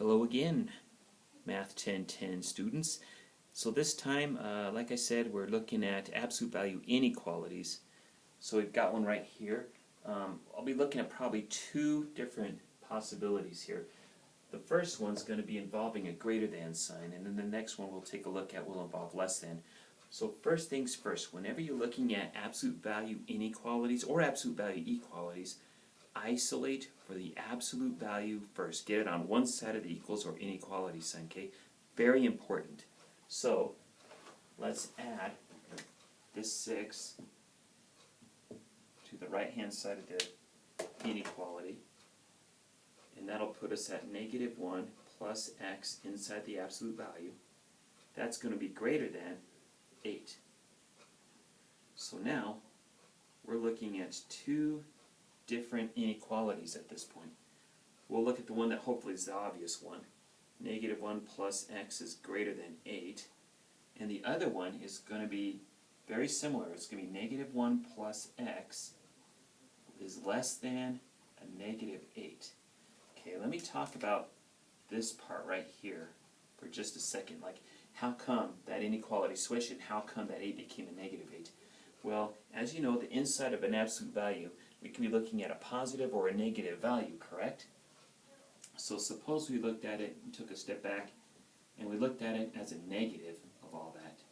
Hello again, Math 1010 students. So this time, like I said, we're looking at absolute value inequalities. So we've got one right here. I'll be looking at probably two different possibilities here. The first one's going to be involving a greater than sign, and then the next one we'll take a look at will involve less than. So first things first, whenever you're looking at absolute value inequalities or absolute value equalities, isolate for the absolute value first. Get it on one side of the equals or inequality sign, okay? Very important. So, let's add this 6 to the right-hand side of the inequality. And that'll put us at -1 plus x inside the absolute value. That's going to be greater than 8. So now, we're looking at two different inequalities at this point. We'll look at the one that hopefully is the obvious one. -1 plus x is greater than 8. And the other one is going to be very similar. It's going to be -1 plus x is less than a -8. Okay, let me talk about this part right here for just a second. Like, how come that inequality switched and how come that 8 became a -8? Well, as you know, the inside of an absolute value, we can be looking at a positive or a negative value, correct? So suppose we looked at it and took a step back and we looked at it as a negative of all that.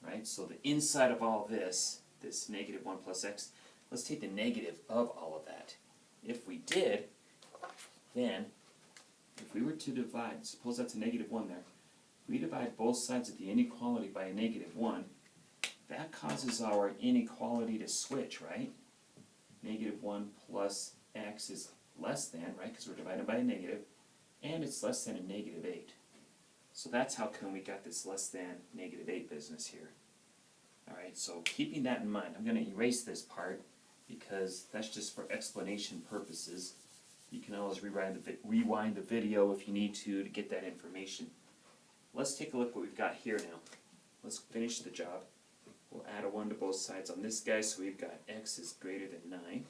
Right? So the inside of all this -1 plus x, let's take the negative of all of that. If we did, then if we were to divide, suppose that's a -1 there, if we divide both sides of the inequality by a -1, that causes our inequality to switch, right? -1 plus x is less than, right, because we're divided by a negative, and it's less than a -8. So that's how come we got this less than -8 business here. Alright, so keeping that in mind, I'm going to erase this part because that's just for explanation purposes. You can always rewind the video if you need to get that information. Let's take a look what we've got here now. Let's finish the job. We'll add a 1 to both sides on this guy, so we've got x is greater than 9.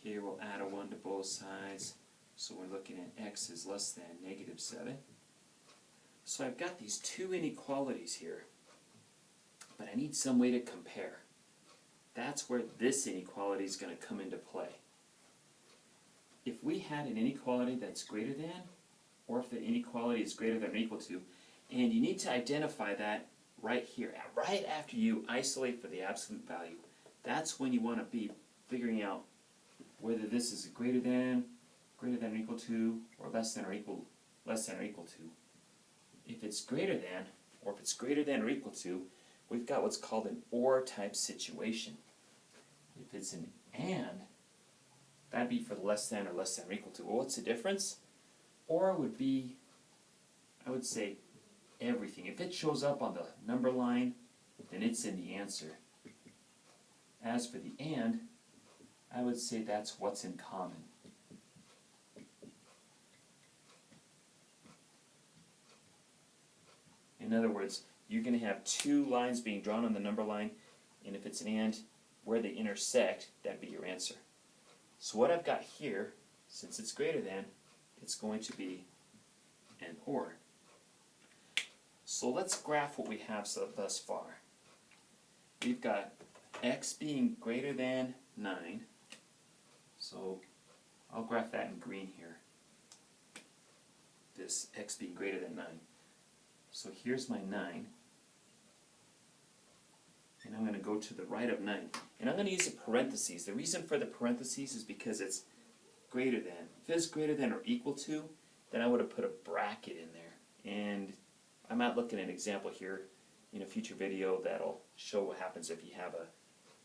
Here we'll add a 1 to both sides, so we're looking at x is less than -7. So I've got these two inequalities here, but I need some way to compare. That's where this inequality is going to come into play. If we had an inequality that's greater than, or if the inequality is greater than or equal to, and you need to identify that right here, right after you isolate for the absolute value. That's when you want to be figuring out whether this is greater than or equal to, or less than or equal to. If it's greater than, or if it's greater than or equal to, we've got what's called an OR type situation. If it's an AND, that'd be for the less than or equal to. Well, what's the difference? OR would be, I would say, everything. If it shows up on the number line, then it's in the answer. As for the AND, I would say that's what's in common. In other words, you're going to have two lines being drawn on the number line, and if it's an AND, where they intersect, that'd be your answer. So what I've got here, since it's greater than, it's going to be an OR. So let's graph what we have thus far. We've got x being greater than 9. So I'll graph that in green here. This x being greater than 9. So here's my 9. And I'm going to go to the right of 9. And I'm going to use a parentheses. The reason for the parentheses is because it's greater than. If it's greater than or equal to, then I would have put a bracket in there. And I might look at an example here in a future video that'll show what happens if you have a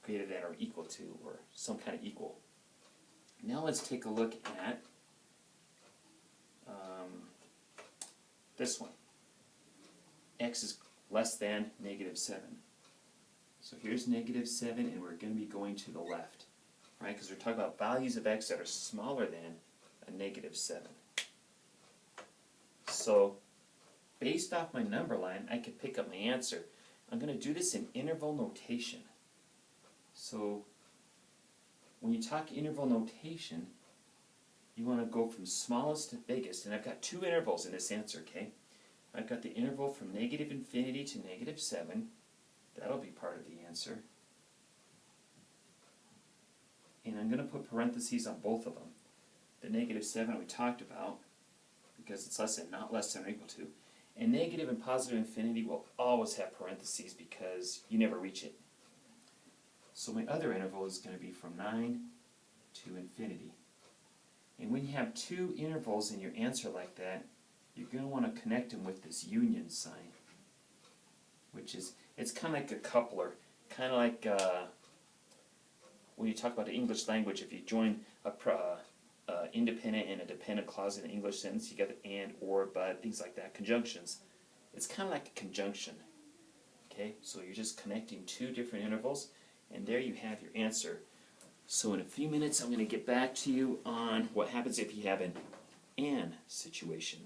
greater than or equal to, or some kind of equal. Now let's take a look at this one. X is less than -7. So here's -7, and we're going to be going to the left, right? Because we're talking about values of x that are smaller than a -7. So based off my number line, I can pick up my answer. I'm going to do this in interval notation. So when you talk interval notation, you want to go from smallest to biggest. And I've got two intervals in this answer, okay? I've got the interval from negative infinity to negative 7. That'll be part of the answer. And I'm going to put parentheses on both of them. The negative 7 we talked about, because it's less than, not less than or equal to. And negative and positive infinity will always have parentheses because you never reach it. So my other interval is going to be from 9 to infinity. And when you have two intervals in your answer like that, you're going to want to connect them with this union sign, which is, it's kind of like a coupler, kind of like when you talk about the English language, if you join a independent and a dependent clause in an English sentence, you got the and, or, but, things like that, conjunctions. It's kind of like a conjunction. Okay, so you're just connecting two different intervals, and there you have your answer. So in a few minutes, I'm going to get back to you on what happens if you have an and situation.